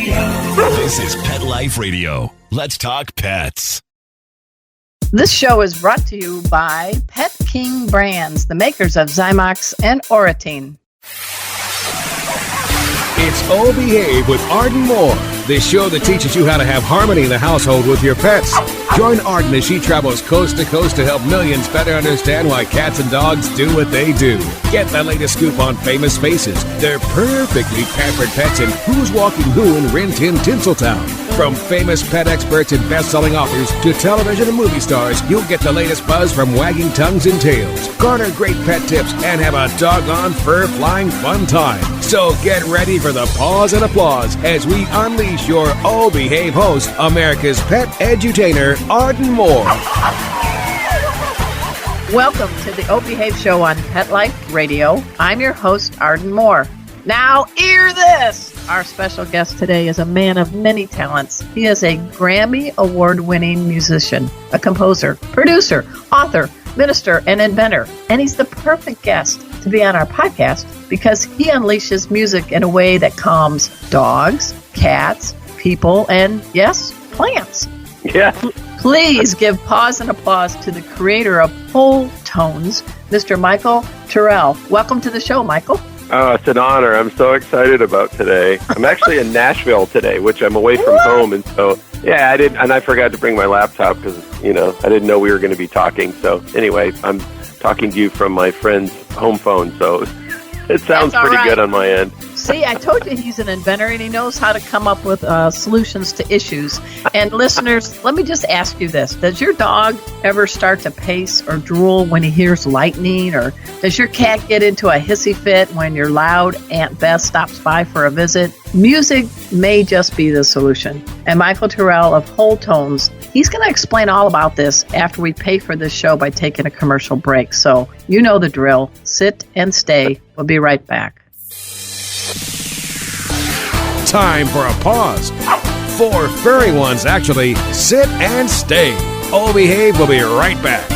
This is Pet Life Radio. Let's talk pets. This show is brought to you by Pet King Brands, the makers of Zymox and Oratine. It's Oh Behave with Arden Moore, the show that teaches you how to have harmony in the household with your pets. Join Arden as she travels coast to coast to help millions better understand why cats and dogs do what they do. Get the latest scoop on famous faces, their perfectly pampered pets, and who's walking who in Rin Tin Tinseltown. From famous pet experts and best-selling authors to television and movie stars, you'll get the latest buzz from wagging tongues and tails. Garner great pet tips and have a doggone fur-flying fun time. So get ready for the pause and applause as we unleash your Oh Behave host, America's pet edutainer, Arden Moore. Welcome to the Oh Behave show on Pet Life Radio. I'm your host, Arden Moore. Now, hear this! Our special guest today is a man of many talents. He is a Grammy Award-winning musician, a composer, producer, author, minister, and inventor. And he's the perfect guest to be on our podcast because he unleashes music in a way that calms dogs, cats, people, and, yes, plants. Yeah. Please give pause and applause to the creator of Whole Tones, Mr. Michael Tyrrell. Welcome to the show, Michael. Oh, it's an honor. I'm so excited about today. I'm actually in Nashville today, which I'm away from home, and so I forgot to bring my laptop because I didn't know we were going to be talking. So anyway, I'm talking to you from my friend's home phone, so it sounds pretty good on my end. See, I told you he's an inventor, and he knows how to come up with solutions to issues. And listeners, let me just ask you this. Does your dog ever start to pace or drool when he hears lightning? Or does your cat get into a hissy fit when your loud Aunt Beth stops by for a visit? Music may just be the solution. And Michael Tyrrell of Whole Tones, he's going to explain all about this after we pay for this show by taking a commercial break. So you know the drill. Sit and stay. We'll be right back. Time for a pause. 4 furry ones, actually. Sit and stay. Oh Behave will be right back.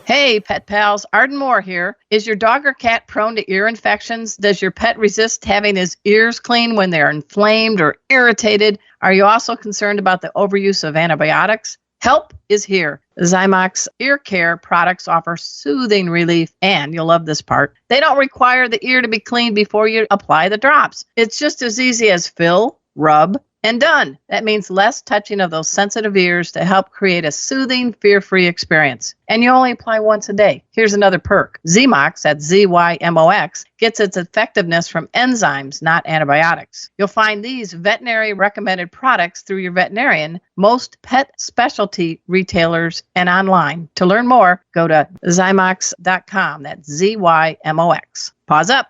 Hey, pet pals, Arden Moore here. Is your dog or cat prone to ear infections? Does your pet resist having his ears cleaned when they're inflamed or irritated? Are you also concerned about the overuse of antibiotics? Help is here. Zymox ear care products offer soothing relief, and you'll love this part. They don't require the ear to be cleaned before you apply the drops. It's just as easy as fill, rub, and done. That means less touching of those sensitive ears to help create a soothing, fear-free experience. And you only apply once a day. Here's another perk. Zymox, that's Z-Y-M-O-X, gets its effectiveness from enzymes, not antibiotics. You'll find these veterinary-recommended products through your veterinarian, most pet specialty retailers, and online. To learn more, go to Zymox.com. That's Z-Y-M-O-X. Pause up.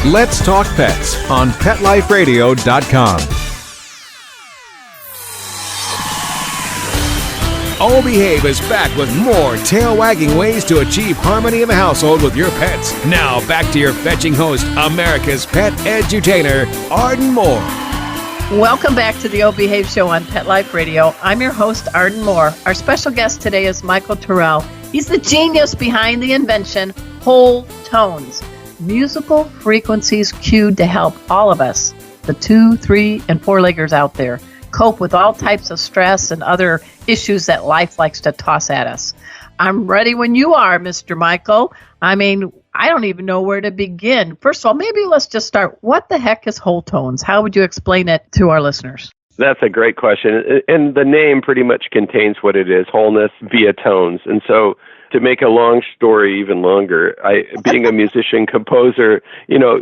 Let's Talk Pets on PetLifeRadio.com. Oh Behave is back with more tail-wagging ways to achieve harmony in the household with your pets. Now back to your fetching host, America's pet edutainer, Arden Moore. Welcome back to the Oh Behave show on Pet Life Radio. I'm your host, Arden Moore. Our special guest today is Michael Tyrrell. He's the genius behind the invention, Whole Tones. Musical frequencies cued to help all of us, the 2, 3, and 4-leggers out there, cope with all types of stress and other issues that life likes to toss at us. I'm ready when you are, Mr. Michael. I mean, I don't even know where to begin. First of all, maybe let's just start. What the heck is Whole Tones? How would you explain it to our listeners? That's a great question. And the name pretty much contains what it is, wholeness via tones. And so to make a long story even longer, being a musician, composer,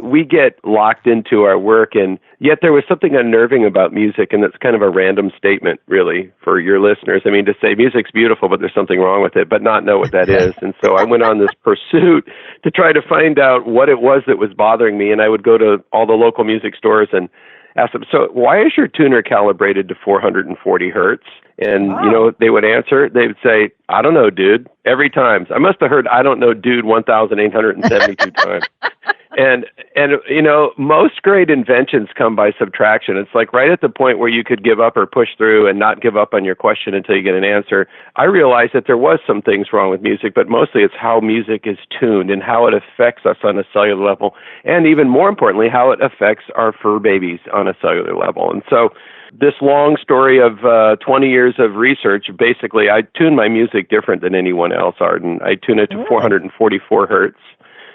we get locked into our work, and yet there was something unnerving about music, and that's kind of a random statement, really, for your listeners. I mean, to say music's beautiful, but there's something wrong with it, but not know what that is. And so I went on this pursuit to try to find out what it was that was bothering me, and I would go to all the local music stores and ask them, so why is your tuner calibrated to 440 hertz? And, they would answer, they would say, I don't know, dude, every time. I must have heard, I don't know, dude, 1,872 times. And most great inventions come by subtraction. It's like right at the point where you could give up or push through and not give up on your question until you get an answer. I realized that there was some things wrong with music, but mostly it's how music is tuned and how it affects us on a cellular level, and even more importantly, how it affects our fur babies on a cellular level. And so this long story of 20 years of research, basically I tune my music different than anyone else, Arden. I tune it to 444 hertz.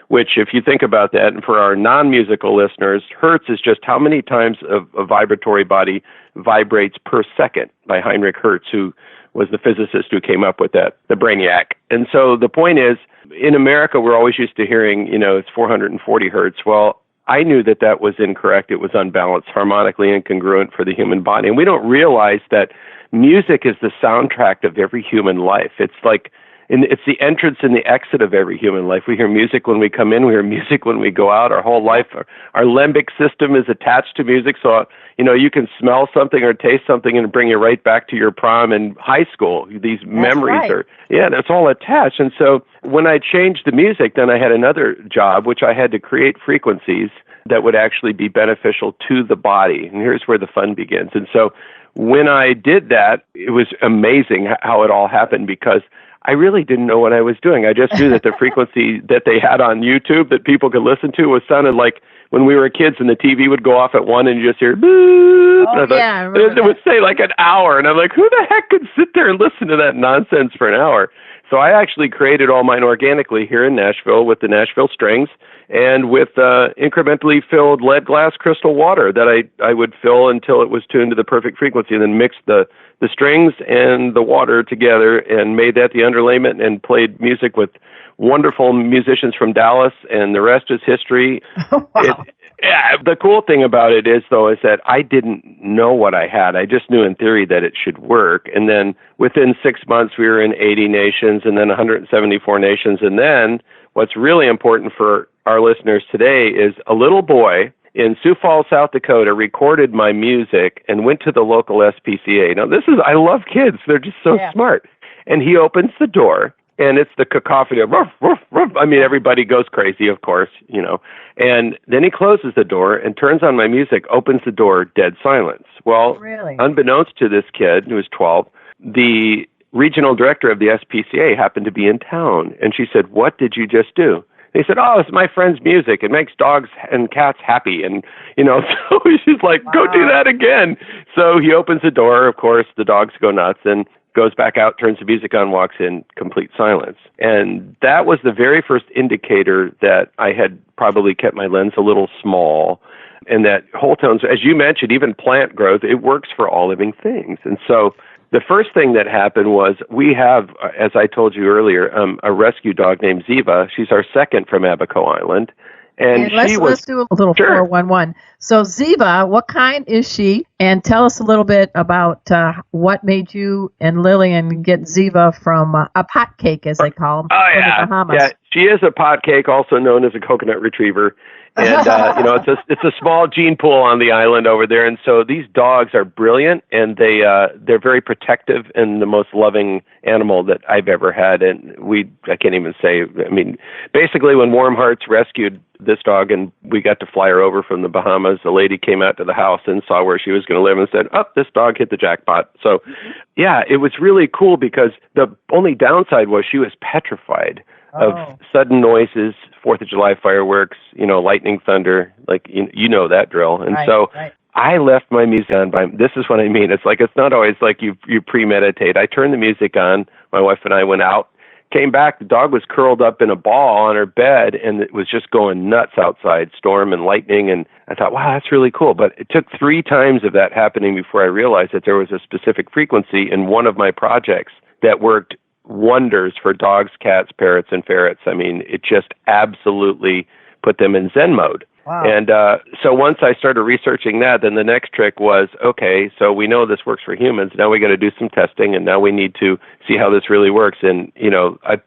Which, if you think about that, and for our non-musical listeners, hertz is just how many times a vibratory body vibrates per second by Heinrich Hertz, who was the physicist who came up with that, the brainiac. And so the point is, in America, we're always used to hearing, it's 440 hertz. Well, I knew that was incorrect. It was unbalanced, harmonically incongruent for the human body. And we don't realize that music is the soundtrack of every human life. It's like, it's the entrance and the exit of every human life. We hear music when we come in. We hear music when we go out. Our whole life, our limbic system is attached to music. So, you can smell something or taste something and bring you right back to your prom in high school. These memories that's all attached. And so when I changed the music, then I had another job, which I had to create frequencies that would actually be beneficial to the body. And here's where the fun begins. And so when I did that, it was amazing how it all happened, because I really didn't know what I was doing. I just knew that the frequency that they had on YouTube that people could listen to sounded like when we were kids and the TV would go off at 1 and you just hear boop. It would say like an hour. And I'm like, who the heck could sit there and listen to that nonsense for an hour? So I actually created all mine organically here in Nashville with the Nashville strings and with incrementally filled lead glass crystal water that I would fill until it was tuned to the perfect frequency, and then mixed the strings and the water together and made that the underlayment and played music with wonderful musicians from Dallas, and the rest is history. Wow. The cool thing about it is that I didn't know what I had. I just knew in theory that it should work. And then within 6 months, we were in 80 nations and then 174 nations. And then what's really important for our listeners today is a little boy in Sioux Falls, South Dakota, recorded my music and went to the local SPCA. Now, I love kids. They're just so smart. And he opens the door, and it's the cacophony of, ruff, ruff, ruff. I mean, everybody goes crazy, of course, And then he closes the door and turns on my music, opens the door, dead silence. Well, really? Unbeknownst to this kid, who was 12, the regional director of the SPCA happened to be in town. And she said, "What did you just do?" He said, "Oh, it's my friend's music. It makes dogs and cats happy." And, so she's like, "Go do that again." So he opens the door. Of course, the dogs go nuts and goes back out, turns the music on, walks in, complete silence. And that was the very first indicator that I had probably kept my lens a little small, and that whole tones, as you mentioned, even plant growth, it works for all living things. And so the first thing that happened was we have, as I told you earlier, a rescue dog named Ziva. She's our second from Abaco Island. And let's do a little 411. So Ziva, what kind is she? And tell us a little bit about what made you and Lillian get Ziva from a pot cake, as they call them, in the Bahamas. Yeah, she is a pot cake, also known as a coconut retriever. And, it's a small gene pool on the island over there. And so these dogs are brilliant, and they're very protective and the most loving animal that I've ever had. And I can't even say, basically when Warm Hearts rescued this dog and we got to fly her over from the Bahamas, a lady came out to the house and saw where she was going to live and said, "Oh, this dog hit the jackpot." So, yeah, it was really cool, because the only downside was she was petrified of sudden noises, 4th of July fireworks, lightning, thunder, like, that drill. And I left my music on this is what I mean. It's like, it's not always like you premeditate. I turned the music on. My wife and I went out, came back. The dog was curled up in a ball on her bed, and it was just going nuts outside, storm and lightning. And I thought, wow, that's really cool. But it took 3 times of that happening before I realized that there was a specific frequency in one of my projects that worked wonders for dogs, cats, parrots, and ferrets. I mean, it just absolutely put them in Zen mode. Wow. And so once I started researching that, then the next trick was, okay, so we know this works for humans. Now we got to do some testing, and now we need to see how this really works. And,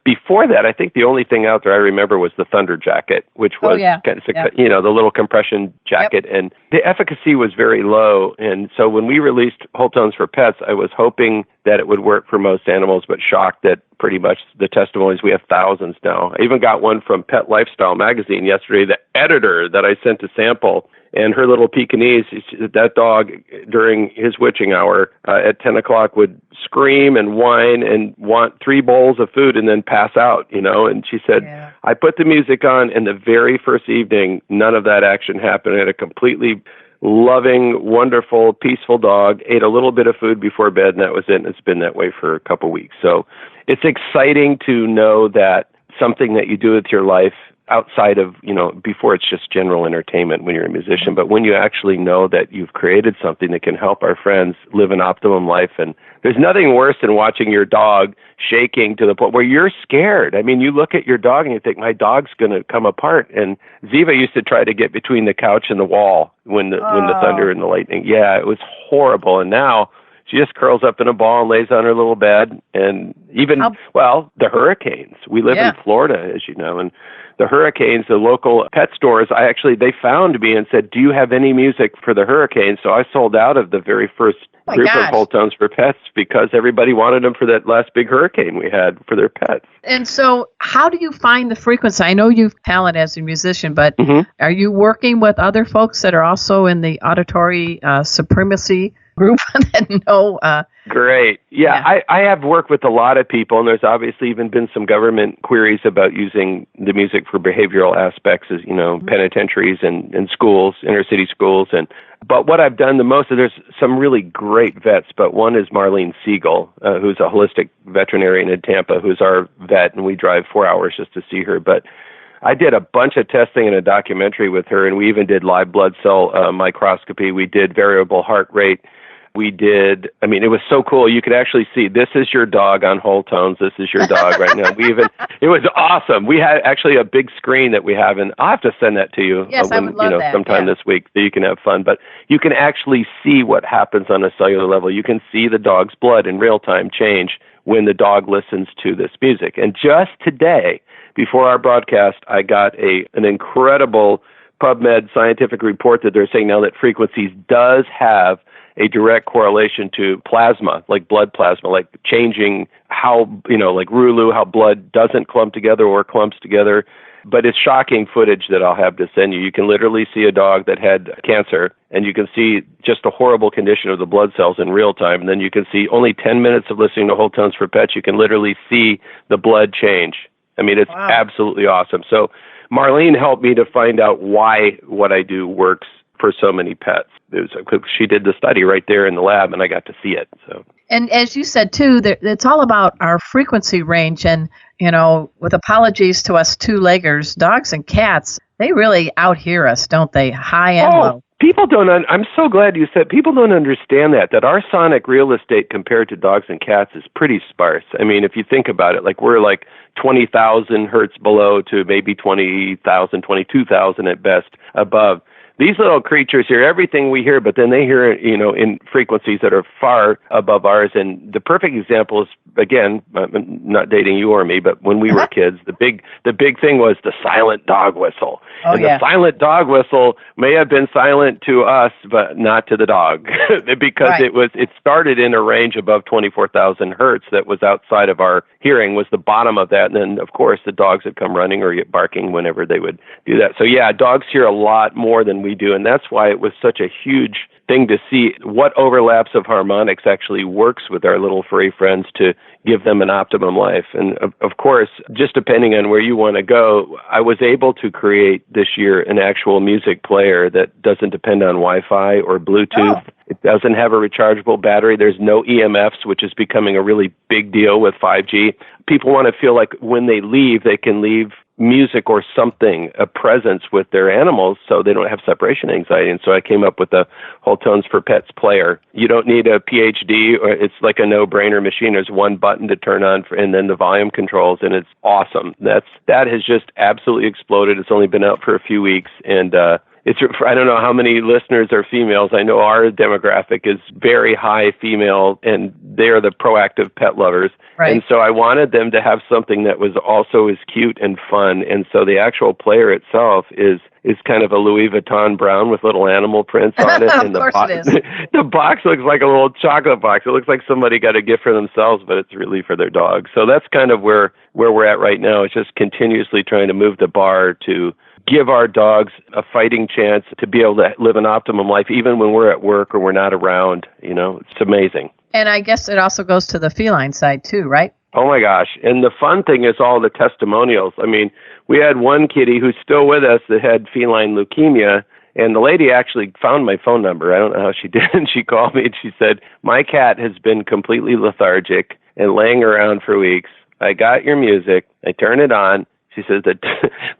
before that, I think the only thing out there I remember was the Thunder Jacket, which was the little compression jacket. And the efficacy was very low. And so when we released Whole Tones for Pets, I was hoping that it would work for most animals, but shocked that pretty much the testimonies, we have thousands now. I even got one from Pet Lifestyle magazine yesterday, the editor that I sent a sample, and her little Pekingese, that dog during his witching hour at 10 o'clock would scream and whine and want 3 bowls of food and then pass out, and she said, I put the music on, and the very first evening, none of that action happened. I had a completely loving, wonderful, peaceful dog, ate a little bit of food before bed, and that was it. And it's been that way for a couple of weeks. So it's exciting to know that something that you do with your life outside of, before it's just general entertainment when you're a musician, but when you actually know that you've created something that can help our friends live an optimum life. And there's nothing worse than watching your dog shaking to the point where you're scared. I mean, you look at your dog and you think, my dog's going to come apart. And Ziva used to try to get between the couch and the wall when the thunder and the lightning. Yeah, it was horrible. And now she just curls up in a ball and lays on her little bed. And even, the hurricanes. We live in Florida, as you know, and the hurricanes, the local pet stores, they found me and said, do you have any music for the hurricanes? So I sold out of the very first group of whole tones for pets because everybody wanted them for that last big hurricane we had for their pets. And so how do you find the frequency? I know you've talent as a musician, but are you working with other folks that are also in the auditory supremacy group that know? Great. Yeah. I have worked with a lot of people, and there's obviously even been some government queries about using the music for behavioral aspects, as penitentiaries and schools, inner city schools. But what I've done the most, there's some really great vets, but one is Marlene Siegel, who's a holistic veterinarian in Tampa, who's our vet, and we drive 4 hours just to see her. But I did a bunch of testing in a documentary with her, and we even did live blood cell microscopy. We did variable heart rate. We did, it was so cool. You could actually see, this is your dog on whole tones. This is your dog right now. It was awesome. We had actually a big screen that we have, and I'll have to send that to you I would love that. Sometime this week so you can have fun. But you can actually see what happens on a cellular level. You can see the dog's blood in real time change when the dog listens to this music. And just today, before our broadcast, I got an incredible PubMed scientific report that they're saying now that frequencies does have a direct correlation to plasma, like blood plasma, like changing how, like Rulu, how blood doesn't clump together or clumps together. But it's shocking footage that I'll have to send you. You can literally see a dog that had cancer, and you can see just the horrible condition of the blood cells in real time. And then you can see only 10 minutes of listening to Whole Tones for Pets, you can literally see the blood change. It's absolutely awesome. So Marlene helped me to find out why what I do works for so many pets. She did the study right there in the lab, and I got to see it. So, and as you said too, it's all about our frequency range. And with apologies to us two-leggers, dogs and cats, they really out-hear us, don't they? High and low. People don't. I'm so glad you said. People don't understand that our sonic real estate compared to dogs and cats is pretty sparse. If you think about it, we're 20,000 hertz below to maybe 20,000, 22,000 at best above. These little creatures hear everything we hear, but then they hear it, in frequencies that are far above ours. And the perfect example is, again, I'm not dating you or me, but when we were kids, the big thing was the silent dog whistle. The silent dog whistle may have been silent to us, but not to the dog, because it started in a range above 24,000 hertz that was outside of our hearing, was the bottom of that. And then, of course, the dogs would come running or get barking whenever they would do that. So, dogs hear a lot more than we do, and that's why it was such a huge thing to see what overlaps of harmonics actually works with our little furry friends to give them an optimum life. And of course, just depending on where you want to go, I was able to create this year an actual music player that doesn't depend on Wi-Fi or Bluetooth. It doesn't have a rechargeable battery. There's no EMFs, which is becoming a really big deal with 5G. People want to feel like when they leave, they can leave music or something, a presence with their animals, so they don't have separation anxiety. And so I came up with the Whole Tones for Pets player. You don't need a PhD, or it's like a no-brainer machine. There's one button to turn on, and then the volume controls, and it's awesome. That has just absolutely exploded. It's only been out for a few weeks, and I don't know how many listeners are females. I know our demographic is very high female, and they're the proactive pet lovers. Right. And so I wanted them to have something that was also as cute and fun. And so the actual player itself is kind of a Louis Vuitton brown with little animal prints on it. Of course it is. The box looks like a little chocolate box. It looks like somebody got a gift for themselves, but it's really for their dog. So that's kind of where we're at right now. It's just continuously trying to move the bar to give our dogs a fighting chance to be able to live an optimum life, even when we're at work or we're not around. It's amazing. And I guess it also goes to the feline side too, right? Oh my gosh. And the fun thing is all the testimonials. I mean, we had one kitty who's still with us that had feline leukemia, and the lady actually found my phone number. I don't know how she did. And she called me and she said, my cat has been completely lethargic and laying around for weeks. I got your music. I turn it on. She says that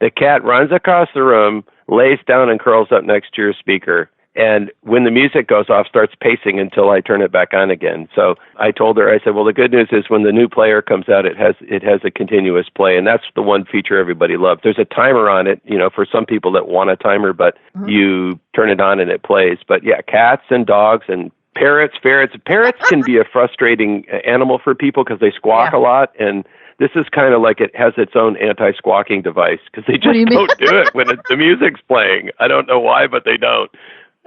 the cat runs across the room, lays down and curls up next to your speaker. And when the music goes off, starts pacing until I turn it back on again. So I told her, I said, well, the good news is when the new player comes out, it has a continuous play. And that's the one feature everybody loves. There's a timer on it, for some people that want a timer, but you turn it on and it plays. But yeah, cats and dogs and parrots, ferrets. Parrots can be a frustrating animal for people because they squawk a lot. And this is kind of like it has its own anti-squawking device because they just don't do it when the music's playing. I don't know why, but they don't.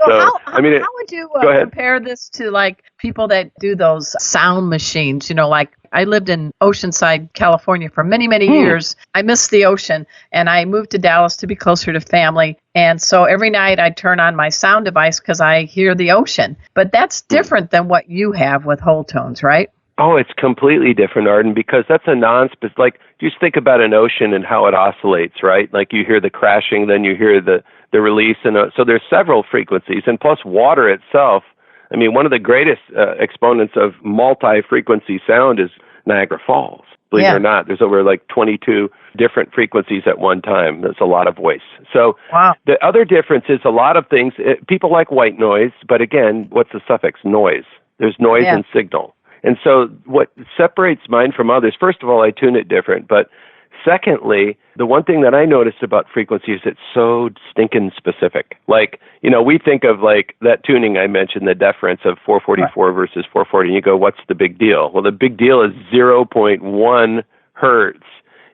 So, how would you compare this to like people that do those sound machines? Like I lived in Oceanside, California for many, many years. I missed the ocean and I moved to Dallas to be closer to family. And so every night I turn on my sound device because I hear the ocean. But that's different than what you have with whole tones, right? Oh, it's completely different, Arden, because that's a non-specific, like, just think about an ocean and how it oscillates, right? Like you hear the crashing, then you hear the release. And so there's several frequencies. And plus water itself, I mean, one of the greatest exponents of multi-frequency sound is Niagara Falls. Believe it or not, there's over like 22 different frequencies at one time. There's a lot of voice. So the other difference is a lot of things, people like white noise, but again, what's the suffix? Noise. There's noise and signal. And so what separates mine from others, first of all, I tune it different. But secondly, the one thing that I noticed about frequency is it's so stinking specific. Like, we think of like that tuning I mentioned, the deference of 444 versus 440. And you go, what's the big deal? Well, the big deal is 0.1 hertz.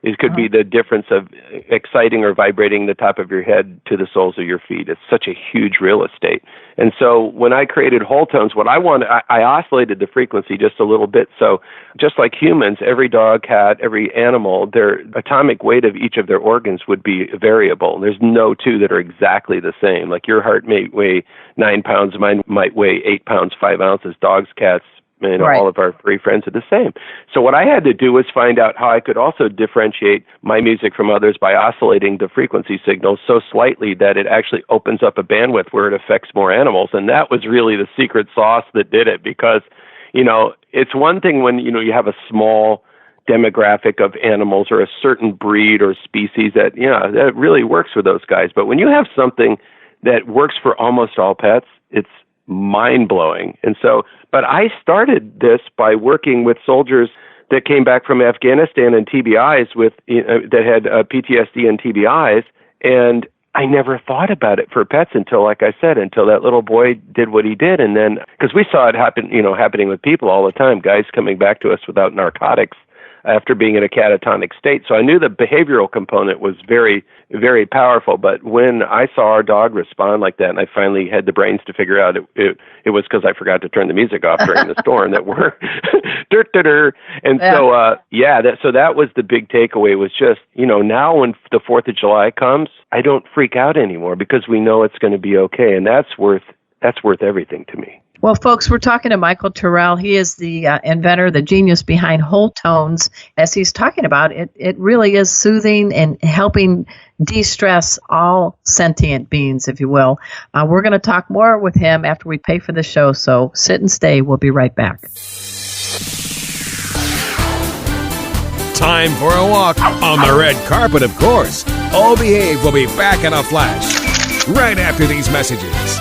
It could be the difference of exciting or vibrating the top of your head to the soles of your feet. It's such a huge real estate. And so when I created whole tones, what I wanted, I oscillated the frequency just a little bit. So just like humans, every dog, cat, every animal, their atomic weight of each of their organs would be variable. There's no two that are exactly the same. Like your heart may weigh 9 pounds, mine might weigh 8 pounds, 5 ounces. Dogs, cats, all of our furry friends are the same. So what I had to do was find out how I could also differentiate my music from others by oscillating the frequency signals so slightly that it actually opens up a bandwidth where it affects more animals. And that was really the secret sauce that did it because, it's one thing when, you have a small demographic of animals or a certain breed or species that, that really works for those guys. But when you have something that works for almost all pets, it's mind-blowing. And so, but I started this by working with soldiers that came back from Afghanistan and TBIs with that had PTSD and TBIs, and I never thought about it for pets until, like I said, until that little boy did what he did, and then because we saw it happen, happening with people all the time, guys coming back to us without narcotics after being in a catatonic state. So I knew the behavioral component was very, very powerful. But when I saw our dog respond like that, and I finally had the brains to figure out it was because I forgot to turn the music off during the storm that we're and so that was the big takeaway was just, now when the 4th of July comes, I don't freak out anymore because we know it's going to be okay. And that's worth everything to me. Well, folks, we're talking to Michael Tyrrell. He is the inventor, the genius behind whole tones. As he's talking about, it really is soothing and helping de-stress all sentient beings, if you will. We're going to talk more with him after we pay for the show, so sit and stay. We'll be right back. Time for a walk on the red carpet, of course. All Behave will be back in a flash right after these messages.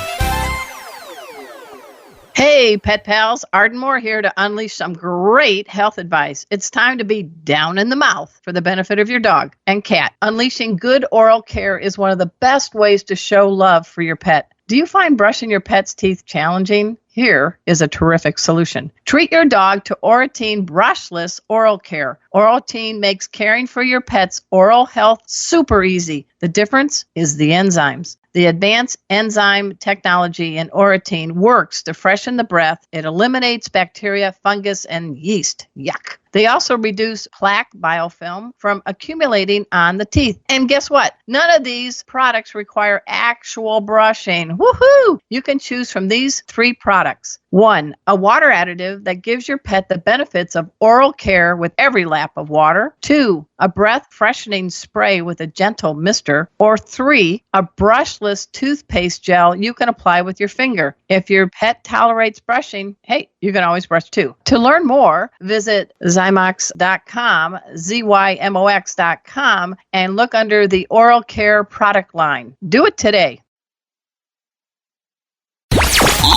Hey, pet pals, Arden Moore here to unleash some great health advice. It's time to be down in the mouth for the benefit of your dog and cat. Unleashing good oral care is one of the best ways to show love for your pet. Do you find brushing your pet's teeth challenging? Here is a terrific solution. Treat your dog to Oratine Brushless Oral Care. Oratine makes caring for your pet's oral health super easy. The difference is the enzymes. The advanced enzyme technology in Oratine works to freshen the breath. It eliminates bacteria, fungus, and yeast. Yuck. They also reduce plaque biofilm from accumulating on the teeth. And guess what? None of these products require actual brushing. Woohoo! You can choose from these 3 products. 1, a water additive that gives your pet the benefits of oral care with every lap of water. 2, a breath freshening spray with a gentle mister. Or 3, a brushless toothpaste gel you can apply with your finger. If your pet tolerates brushing, hey, you can always brush too. To learn more, visit Zymox.com, ZYMOX.com, and look under the oral care product line. Do it today.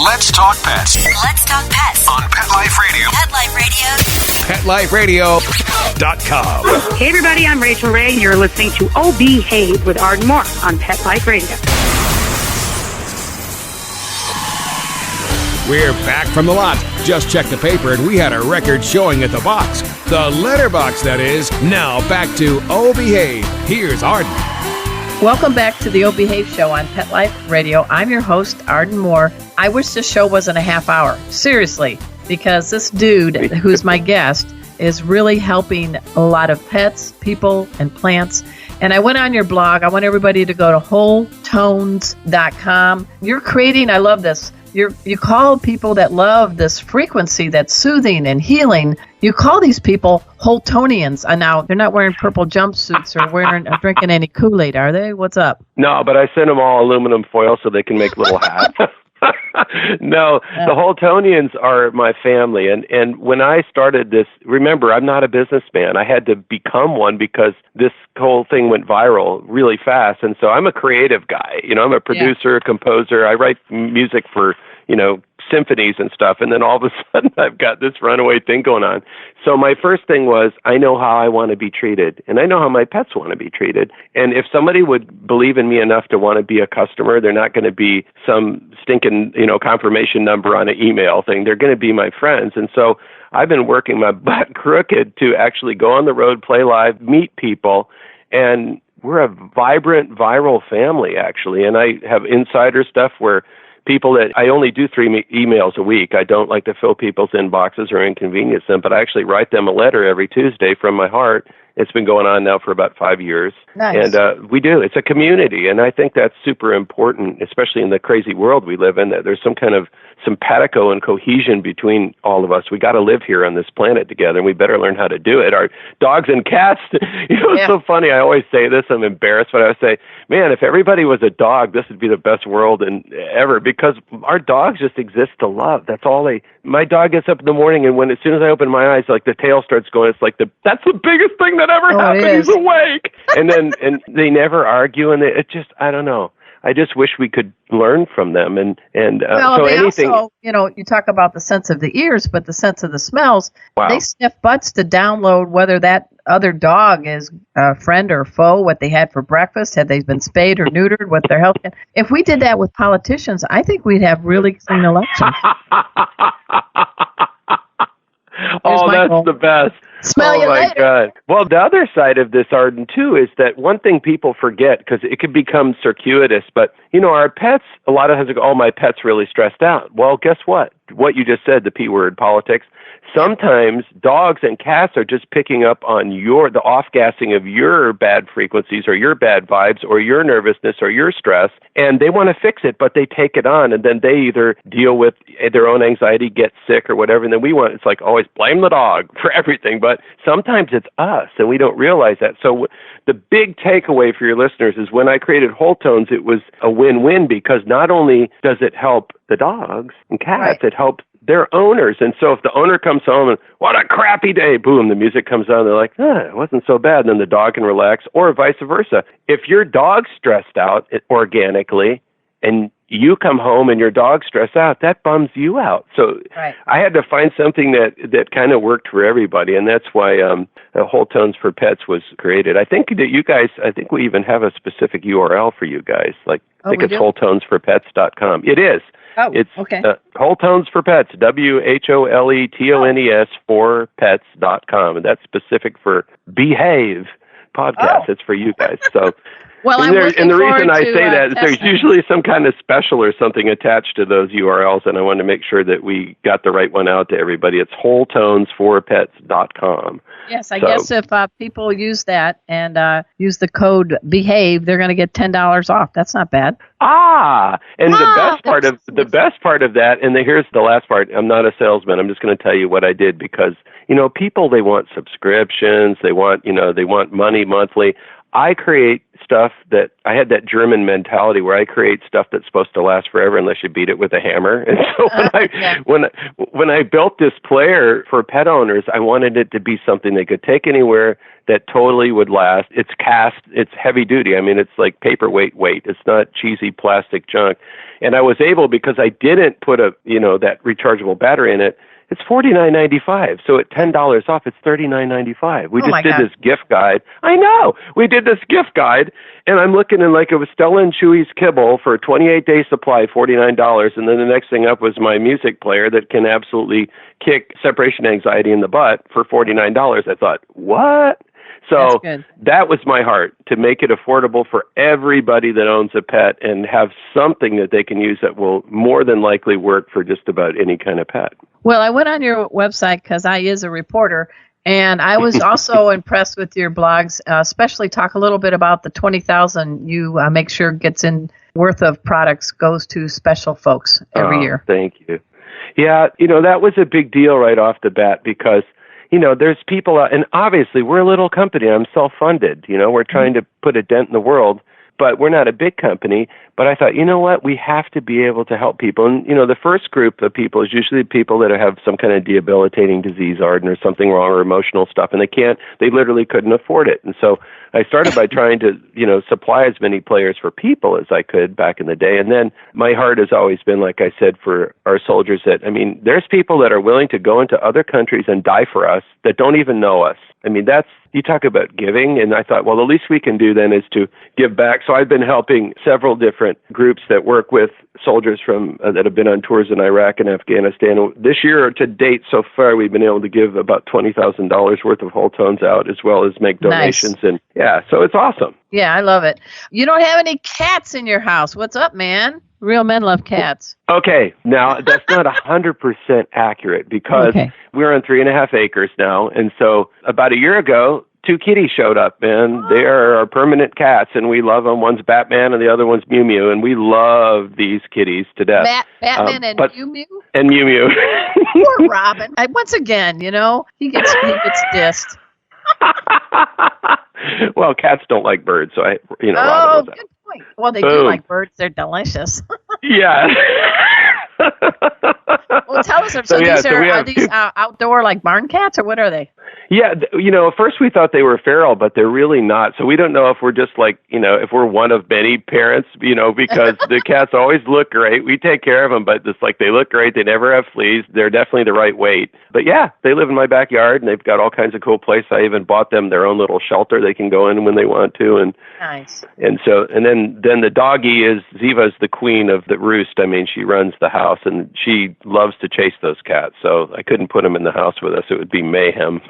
Let's talk pets. Let's talk pets On Pet Life Radio. Pet Life Radio. PetLifeRadio.com. Hey everybody, I'm Rachel Ray, and you're listening to Oh Behave with Arden Moore on Pet Life Radio. We're back from the lot. Just checked the paper and we had a record showing at the box. The letterbox, that is. Now back to Oh Behave. Here's Arden. Welcome back to the O Behave Show on Pet Life Radio. I'm your host, Arden Moore. I wish this show wasn't a half hour. Seriously, because this dude who's my guest is really helping a lot of pets, people, and plants. And I went on your blog. I want everybody to go to wholetones.com. You're creating, I love this, you call people that love this frequency that's soothing and healing, you call these people Wholetonians. And now, they're not wearing purple jumpsuits or drinking any Kool-Aid, are they? What's up? No, but I sent them all aluminum foil so they can make little hats. No, the Wholetonians are my family. And when I started this, remember, I'm not a businessman. I had to become one because this whole thing went viral really fast. And so I'm a creative guy. You know, I'm a producer, composer. I write music for, symphonies and stuff. And then all of a sudden I've got this runaway thing going on. So my first thing was, I know how I want to be treated, and I know how my pets want to be treated. And if somebody would believe in me enough to want to be a customer, they're not going to be some stinking, confirmation number on an email thing. They're going to be my friends. And so I've been working my butt crooked to actually go on the road, play live, meet people, and we're a vibrant, viral family, actually. And I have insider stuff where people that I only do 3 emails a week. I don't like to fill people's inboxes or inconvenience them, but I actually write them a letter every Tuesday from my heart. It's been going on now for about 5 years. Nice. And we do. It's a community, and I think that's super important, especially in the crazy world we live in, that there's some kind of simpatico and cohesion between all of us. We got to live here on this planet together, and we better learn how to do it. Our dogs and cats, it's so funny. I always say this. I'm embarrassed, but I always say, man, if everybody was a dog, this would be the best world ever, because our dogs just exist to love. That's all my dog gets up in the morning, and as soon as I open my eyes, like the tail starts going. It's like that's the biggest thing that ever happened. He's awake. And they never argue, and it just, I don't know. I just wish we could learn from them. And well, so they anything. Also, you talk about the sense of the ears, but the sense of the smells. Wow. They sniff butts to download whether that other dog is a friend or foe, what they had for breakfast, had they been spayed or neutered, what their health. If we did that with politicians, I think we'd have really clean elections. Oh, that's the best. Smell you later. God. Well, the other side of this, Arden, too, is that one thing people forget, because it could become circuitous, but, our pets, a lot of times go, oh, my pet's really stressed out. Well, guess what? What you just said, the P word, politics. Sometimes dogs and cats are just picking up on the off-gassing of your bad frequencies or your bad vibes or your nervousness or your stress, and they want to fix it, but they take it on, and then they either deal with their own anxiety, get sick or whatever, and then it's like always blame the dog for everything, but sometimes it's us, and we don't realize that. So the big takeaway for your listeners is when I created Wholetones, it was a win-win, because not only does it help the dogs and cats, it helps their owners. And so if the owner comes home and, what a crappy day, boom, the music comes on, they're like, it wasn't so bad. And then the dog can relax, or vice versa. If your dog's stressed out organically and you come home and your dog's stressed out, that bums you out. So I had to find something that kind of worked for everybody, and that's why Whole Tones for Pets was created. I think that you guys, we even have a specific URL for you guys. Like, I think it's wholetonesforpets.com. It is. Oh, it's okay. Whole Tones for Pets, WHOLETONES for pets.com, and that's specific for Behave podcast. It's for you guys. So, well, and the reason I say that is there's usually some kind of special or something attached to those URLs, and I want to make sure that we got the right one out to everybody. It's wholetonesforpets.com. Yes, I guess if people use that and use the code BEHAVE, they're going to get $10 off. That's not bad. And the best part of that, and here's the last part. I'm not a salesman. I'm just going to tell you what I did because, people, they want subscriptions. They want money monthly. I create stuff that I had that German mentality where I create stuff that's supposed to last forever unless you beat it with a hammer. And so when I built this player for pet owners, I wanted it to be something they could take anywhere that totally would last. It's cast, it's heavy duty. I mean, it's like paperweight weight. It's not cheesy plastic junk. And I was able, because I didn't put that rechargeable battery in it, it's $49.95. So at $10 off, it's $39.95. We just did this gift guide. I know. We did this gift guide, and I'm looking and like it was Stella and Chewy's kibble for a 28-day supply, $49. And then the next thing up was my music player that can absolutely kick separation anxiety in the butt for $49. I thought, what? So that was my heart, to make it affordable for everybody that owns a pet and have something that they can use that will more than likely work for just about any kind of pet. Well, I went on your website because I is a reporter, and I was also impressed with your blogs, especially talk a little bit about the 20,000 you make sure gets in worth of products goes to special folks every year. Thank you. Yeah, that was a big deal right off the bat because there's people out, and obviously we're a little company. I'm self-funded. We're trying to put a dent in the world, but we're not a big company. But I thought, what? We have to be able to help people. And, the first group of people is usually people that have some kind of debilitating disease, Arden, or something wrong, or emotional stuff, and they literally couldn't afford it. And so I started by trying to, supply as many players for people as I could back in the day. And then my heart has always been, like I said, for our soldiers there's people that are willing to go into other countries and die for us that don't even know us. You talk about giving, and I thought, well, the least we can do then is to give back. So I've been helping several different groups that work with soldiers from that have been on tours in Iraq and Afghanistan. This year to date, so far, we've been able to give about $20,000 worth of Whole Tones out, as well as make donations. Nice. And so it's awesome. Yeah, I love it. You don't have any cats in your house. What's up, man? Real men love cats. Okay, now that's not 100% accurate because we're on 3.5 acres now. And so about a year ago, 2 kitties showed up, and they are our permanent cats, and we love them. One's Batman and the other one's Mew Mew, and we love these kitties to death. Batman and Mew Mew? And Mew Mew. Poor Robin. Once again, he gets dissed. Well, cats don't like birds, so Robin was good point. Well, they do like birds. They're delicious. Yeah. Well, tell us. So are these outdoor like barn cats, or what are they? Yeah, at first we thought they were feral, but they're really not. So we don't know if we're just like, if we're one of many parents, because the cats always look great. We take care of them, but it's like they look great. They never have fleas. They're definitely the right weight. But yeah, they live in my backyard, and they've got all kinds of cool places. I even bought them their own little shelter they can go in when they want to. And nice. And so, and then the doggie Ziva's the queen of the roost. She runs the house, and she loves to chase those cats. So I couldn't put them in the house with us. It would be mayhem.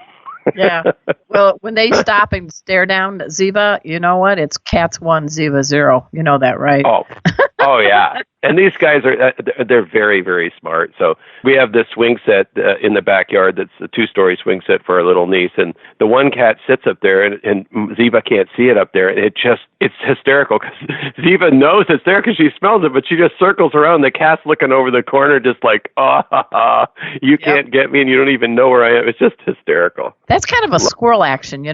Yeah. Well, when they stop and stare down at Ziva, you know what? It's cats 1, Ziva 0. You know that, right? Oh yeah. And these guys they're very, very smart. So we have this swing set in the backyard that's a 2-story swing set for our little niece. And the one cat sits up there, and Ziva can't see it up there. And it's hysterical because Ziva knows it's there because she smells it, but she just circles around. The cat's looking over the corner just like, you can't get me, and you don't even know where I am. It's just hysterical. That's kind of a squirrel action.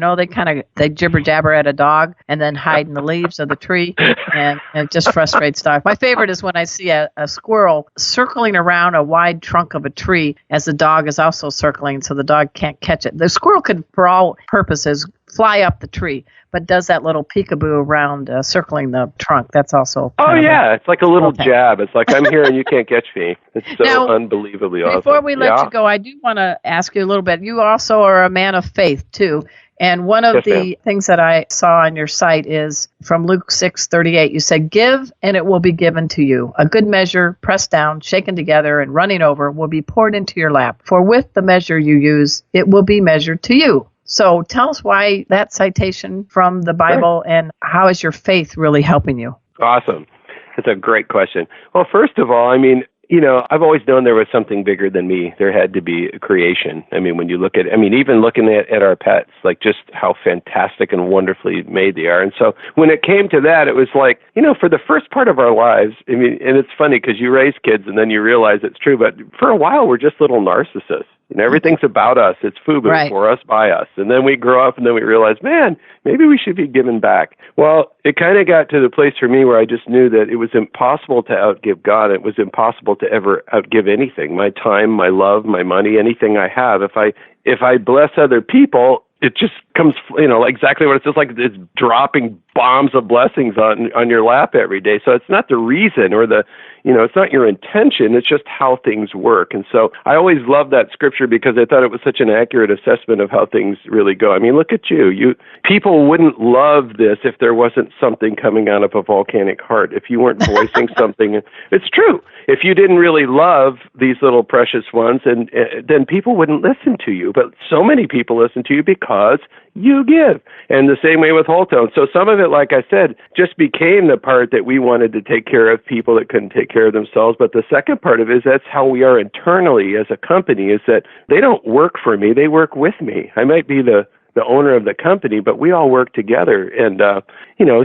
They jibber jabber at a dog and then hide in the leaves of the tree, and it just frustrates dogs. My favorite is when I see a squirrel circling around a wide trunk of a tree as the dog is also circling, so the dog can't catch it. The squirrel could, for all purposes, fly up the tree, but does that little peekaboo around circling the trunk. That's also it's like a little jab. It's like, I'm here and you can't catch me. It's so unbelievably awesome. Before we let you go, I do want to ask you a little bit. You also are a man of faith, too. And one of the things that I saw on your site is from Luke 6:38. You said, "Give, and it will be given to you. A good measure, pressed down, shaken together, and running over, will be poured into your lap. For with the measure you use, it will be measured to you." So tell us why that citation from the Bible, and how is your faith really helping you? Awesome. That's a great question. Well, first of all, I mean, I've always known there was something bigger than me. There had to be a creation. I mean, when you look at, even looking at our pets, like just how fantastic and wonderfully made they are. And so when it came to that, it was like, for the first part of our lives, and it's funny because you raise kids and then you realize it's true, but for a while, we're just little narcissists. Everything's about us. It's FUBU, for us, by us. And then we grow up and then we realize, man, maybe we should be giving back. Well, it kind of got to the place for me where I just knew that it was impossible to outgive God. It was impossible to ever outgive anything, my time, my love, my money, anything I have. If I bless other people, it just comes, exactly what it's just like. It's dropping bombs of blessings on your lap every day. So it's not the reason or it's not your intention. It's just how things work. And so I always loved that scripture because I thought it was such an accurate assessment of how things really go. I mean, look at you. People wouldn't love this if there wasn't something coming out of a volcanic heart. If you weren't voicing something, it's true. If you didn't really love these little precious ones, and then people wouldn't listen to you. But so many people listen to you because you give. And the same way with Whole Tone. So some of it, like I said, just became the part that we wanted to take care of people that couldn't take care of themselves. But the second part of it is that's how we are internally as a company, is that they don't work for me. They work with me. I might be the owner of the company, but we all work together. And,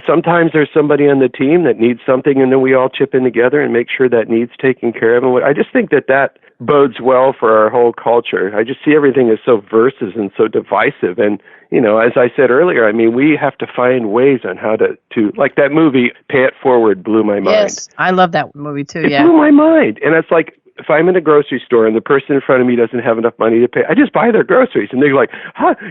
sometimes there's somebody on the team that needs something, and then we all chip in together and make sure that need's taken care of. And I just think that bodes well for our whole culture. I just see everything as so versus and so divisive. And, as I said earlier, we have to find ways on how to like that movie, Pay It Forward, blew my mind. Yes, I love that movie too, It blew my mind. And it's like, if I'm in a grocery store and the person in front of me doesn't have enough money to pay, I just buy their groceries. And they're like,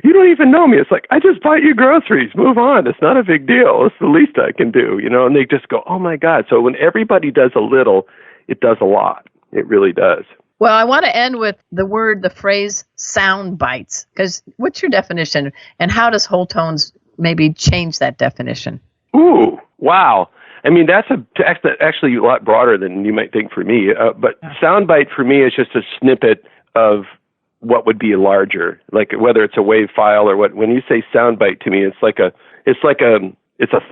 you don't even know me. It's like, I just bought you groceries. Move on. It's not a big deal. It's the least I can do, and they just go, oh my God. So when everybody does a little, it does a lot. It really does. Well, I want to end with the phrase sound bites, because what's your definition, and how does Whole Tones maybe change that definition? Ooh, wow. That's actually a lot broader than you might think for me. But soundbite for me is just a snippet of what would be larger, like whether it's a WAV file or what. When you say soundbite to me, it's a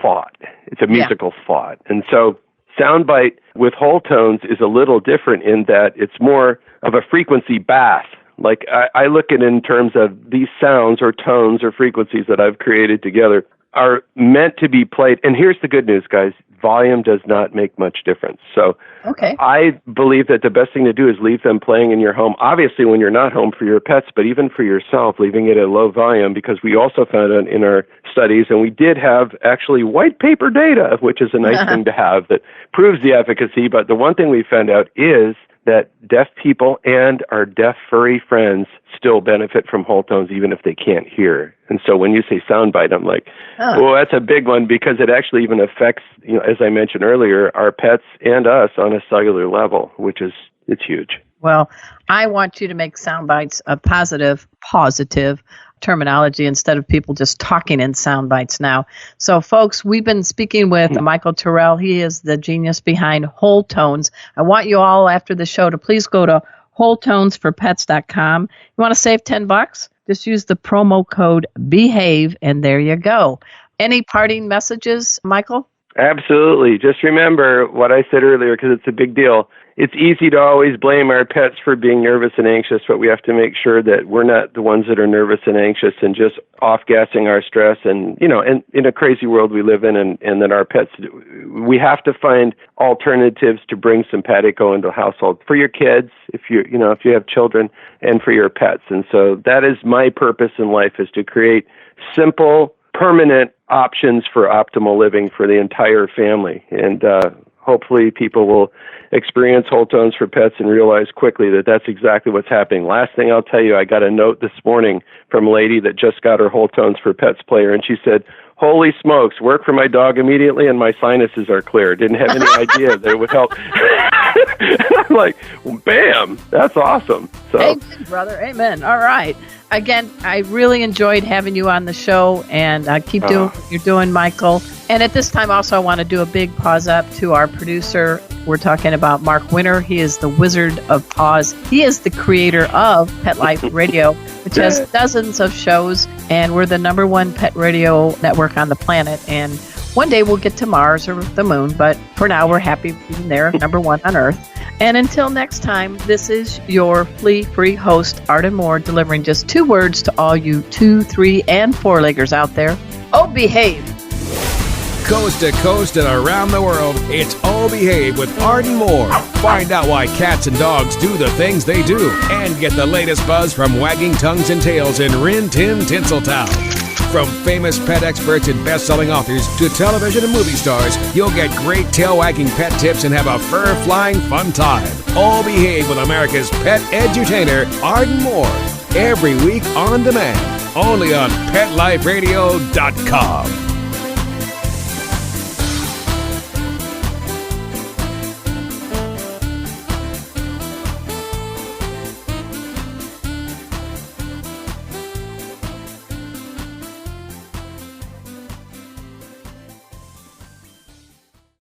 thought. It's a musical thought. And so soundbite with Whole Tones is a little different in that it's more of a frequency bath. Like I look at it in terms of these sounds or tones or frequencies that I've created together are meant to be played. And here's the good news, guys. Volume does not make much difference. So I believe that the best thing to do is leave them playing in your home. Obviously, when you're not home for your pets, but even for yourself, leaving it at low volume, because we also found out in our studies, and we did have actually white paper data, which is a nice thing to have that proves the efficacy. But the one thing we found out is that deaf people and our deaf furry friends still benefit from Whole Tones even if they can't hear. And so when you say soundbite, I'm like, well, that's a big one, because it actually even affects, as I mentioned earlier, our pets and us on a cellular level, it's huge. Well, I want you to make sound bites a positive terminology instead of people just talking in sound bites now. So, folks, we've been speaking with Michael Tyrrell. He is the genius behind Whole Tones. I want you all after the show to please go to wholetonesforpets.com. You want to save $10? Just use the promo code BEHAVE, and there you go. Any parting messages, Michael? Absolutely. Just remember what I said earlier, because it's a big deal. It's easy to always blame our pets for being nervous and anxious, but we have to make sure that we're not the ones that are nervous and anxious and just off-gassing our stress and, and in a crazy world we live in, and that our pets, we have to find alternatives to bring simpatico into the household for your kids, if you have children, and for your pets. And so that is my purpose in life, is to create simple, permanent options for optimal living for the entire family. And hopefully people will experience whole tones for pets and realize quickly that that's exactly what's happening. Last thing I'll tell you, I got a note this morning from a lady that just got her whole tones for pets player, and she said, "Holy smokes, work for my dog immediately and my sinuses are clear." Didn't have any idea that it would help. I'm like, bam, that's awesome. So. Amen, brother. Amen. All right. Again, I really enjoyed having you on the show, and keep doing what you're doing, Michael. And at this time, also, I want to do a big pause up to our producer. We're talking about Mark Winter. He is the Wizard of Paws. He is the creator of Pet Life Radio, which has dozens of shows, and we're the #1 pet radio network on the planet. And one day we'll get to Mars or the moon, but for now we're happy being there, #1 on Earth. And until next time, this is your flea-free host, Arden Moore, delivering just 2 words to all you 2, 3, and 4-leggers out there. Oh, behave. Coast to coast and around the world, it's Oh Behave with Arden Moore. Find out why cats and dogs do the things they do, and get the latest buzz from wagging tongues and tails in Rin Tin Tinseltown. From famous pet experts and best-selling authors to television and movie stars, you'll get great tail-wagging pet tips and have a fur-flying fun time. All Behave with America's pet edutainer, Arden Moore. Every week on demand, only on PetLifeRadio.com.